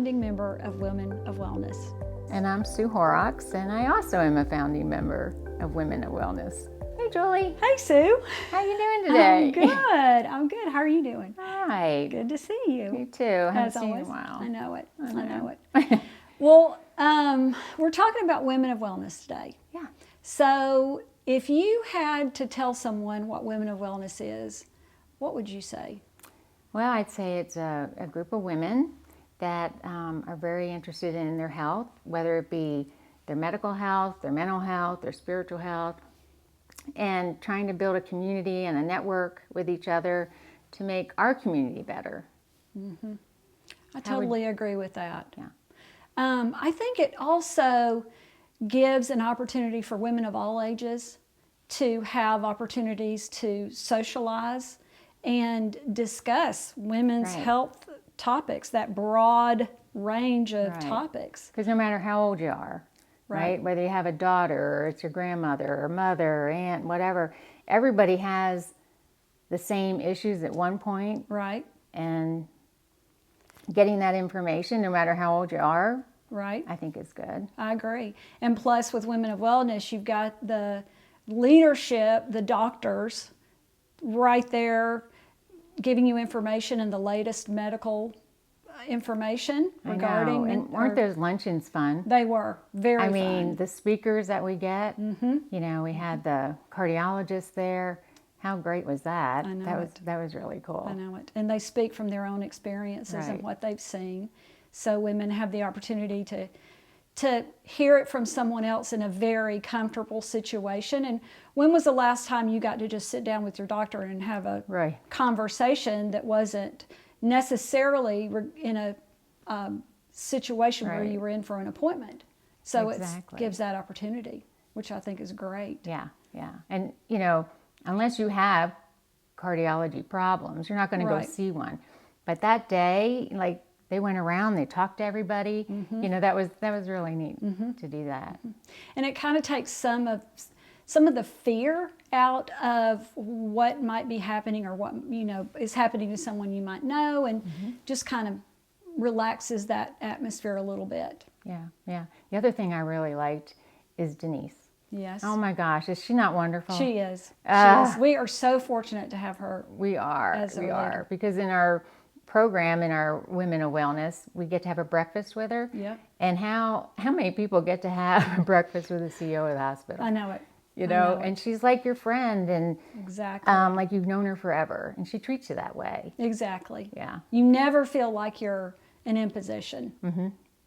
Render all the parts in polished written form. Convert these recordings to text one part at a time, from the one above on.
founding member of Women of Wellness. And I'm Sue Horrocks, and I also am a founding member of Women of Wellness. Hey, Julie. Hey, Sue. How you doing today? I'm good. How are you doing? All right. Good to see you. You too. Haven't As seen you in always. a while. I know it. I know. it. Well, we're talking about Women of Wellness today. Yeah. So if you had to tell someone what Women of Wellness is, what would you say? Well, I'd say it's a group of women that are very interested in their health, whether it be their medical health, their mental health, their spiritual health, and trying to build a community and a network with each other to make our community better. Mm-hmm. I totally agree with that. Yeah. I think it also gives an opportunity for women of all ages to have opportunities to socialize and discuss women's health topics, that broad range of topics. Because no matter how old you are, right? Whether you have a daughter or it's your grandmother or mother or aunt, whatever, everybody has the same issues at one point. Right. And getting that information, no matter how old you are, I think is good. I agree. And plus with Women of Wellness, you've got the leadership, the doctors right there giving you information and the latest medical information regarding. And weren't those luncheons fun? They were very fun. I mean, the speakers that we get, you know, we had the cardiologist there. How great was that? I know That was really cool. I know it. And they speak from their own experiences and what they've seen. So women have the opportunity to hear it from someone else in a very comfortable situation. And when was the last time you got to just sit down with your doctor and have a conversation that wasn't necessarily in a situation where you were in for an appointment? So it gives that opportunity, which I think is great. Yeah. And, you know, unless you have cardiology problems, you're not going to go see one. But that day, like, they went around, they talked to everybody. You know, that was really neat to do that. And it kind of takes some of the fear out of what might be happening or what, you know, is happening to someone you might know, and just kind of relaxes that atmosphere a little bit. Yeah. The other thing I really liked is Denise. Yes. Oh my gosh, is she not wonderful? She is. She is. We are so fortunate to have her. We are. Because in our program, in our Women of Wellness, we get to have a breakfast with her. Yeah. And how many people get to have a breakfast with the CEO of the hospital? I know it. You know, and she's like your friend, and like you've known her forever, and she treats you that way. Exactly. Yeah. You never feel like you're an imposition,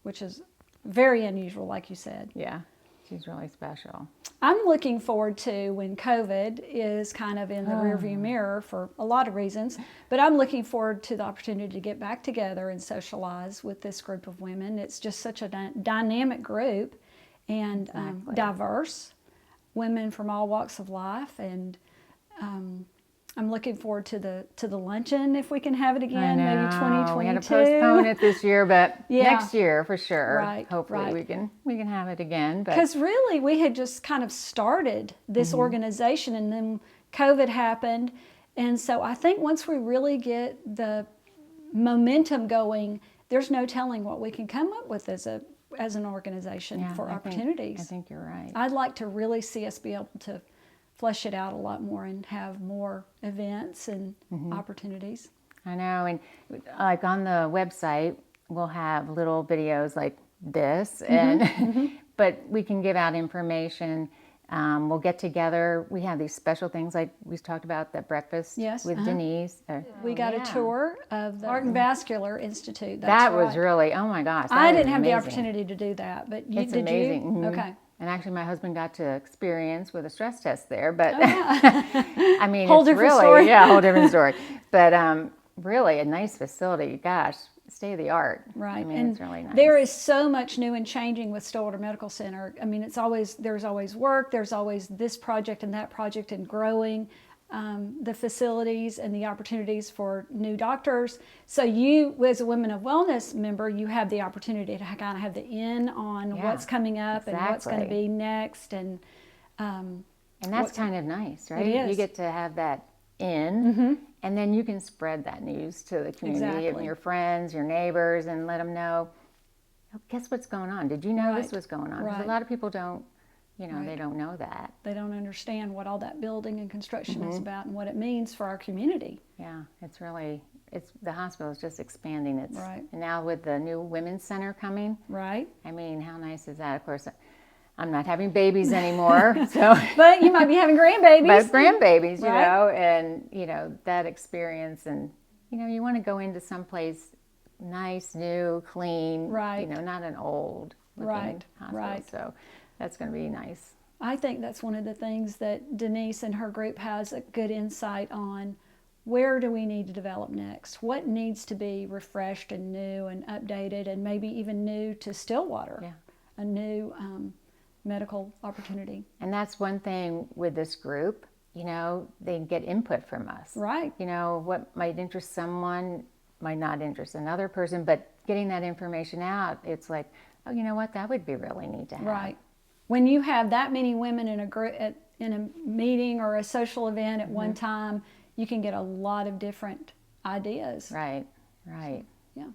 which is very unusual, like you said. Yeah. She's really special. I'm looking forward to when COVID is kind of in the rearview mirror for a lot of reasons, but I'm looking forward to the opportunity to get back together and socialize with this group of women. It's just such a dynamic group and diverse, women from all walks of life, and I'm looking forward to the luncheon if we can have it again, maybe 2022. We had to postpone it this year, but next year for sure. Hopefully we can have it again. Because really we had just kind of started this organization, and then COVID happened, and so I think once we really get the momentum going, there's no telling what we can come up with as an organization for opportunities. I think you're right. I'd like to really see us be able to flesh it out a lot more and have more events and opportunities. I know, and like on the website, we'll have little videos like this, and but we can give out information. We'll get together. We have these special things like we talked about, the breakfast with Denise. We got a tour of the Heart and Vascular Institute. That was really, oh my gosh. I didn't have the opportunity to do that, but it's amazing. You? Okay. And actually, my husband got to experience with a stress test there, but I mean, whole different story. Whole different story. But really, a nice facility. Gosh, state of the art. Right. I mean, and it's really nice. There is so much new and changing with Stillwater Medical Center. I mean, there's always work. There's always this project and that project, and growing the facilities and the opportunities for new doctors. So you, as a Women of Wellness member, you have the opportunity to kind of have the in on what's coming up and what's going to be next. And that's kind of nice, right? It is. You get to have that in, and then you can spread that news to the community and your friends, your neighbors, and let them know, oh, guess what's going on? Did you know this Right. was going on? 'Cause Right. a lot of people don't, they Right. don't know that. They don't understand what all that building and construction is Mm-hmm. about and what it means for our community. Yeah, it's really, the hospital is just expanding. Right. And now with the new women's center coming, Right. I mean, how nice is that? Of course, I'm not having babies anymore, so. But you might be having grandbabies. But grandbabies, you Right. know, and, that experience, and, you want to go into someplace nice, new, clean, Right. Not an old looking Right. hospital. Right. So that's going to be nice. I think that's one of the things that Denise and her group has a good insight on. Where do we need to develop next? What needs to be refreshed and new and updated, and maybe even new to Stillwater? Yeah. A new medical opportunity. And that's one thing with this group, they get input from us. Right. What might interest someone might not interest another person, but getting that information out, it's like, oh, you know what, that would be really neat to have. Right. When you have that many women in a group, in a meeting or a social event at one time, you can get a lot of different ideas. Right, right. Yeah.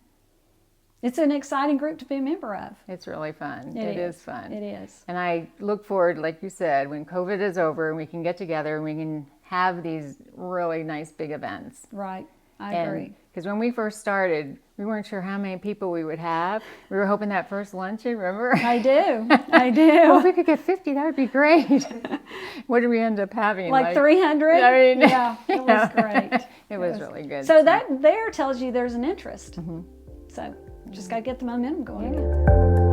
It's an exciting group to be a member of. It's really fun. It is fun. It is. And I look forward, like you said, when COVID is over and we can get together and we can have these really nice big events. Right. I agree. Because when we first started, we weren't sure how many people we would have. We were hoping that first luncheon, remember? I do. I do. Well, if we could get 50, that would be great. What did we end up having? Like 300? I mean, yeah, it was great. It was really good. So that there tells you there's an interest. So just got to get the momentum going again.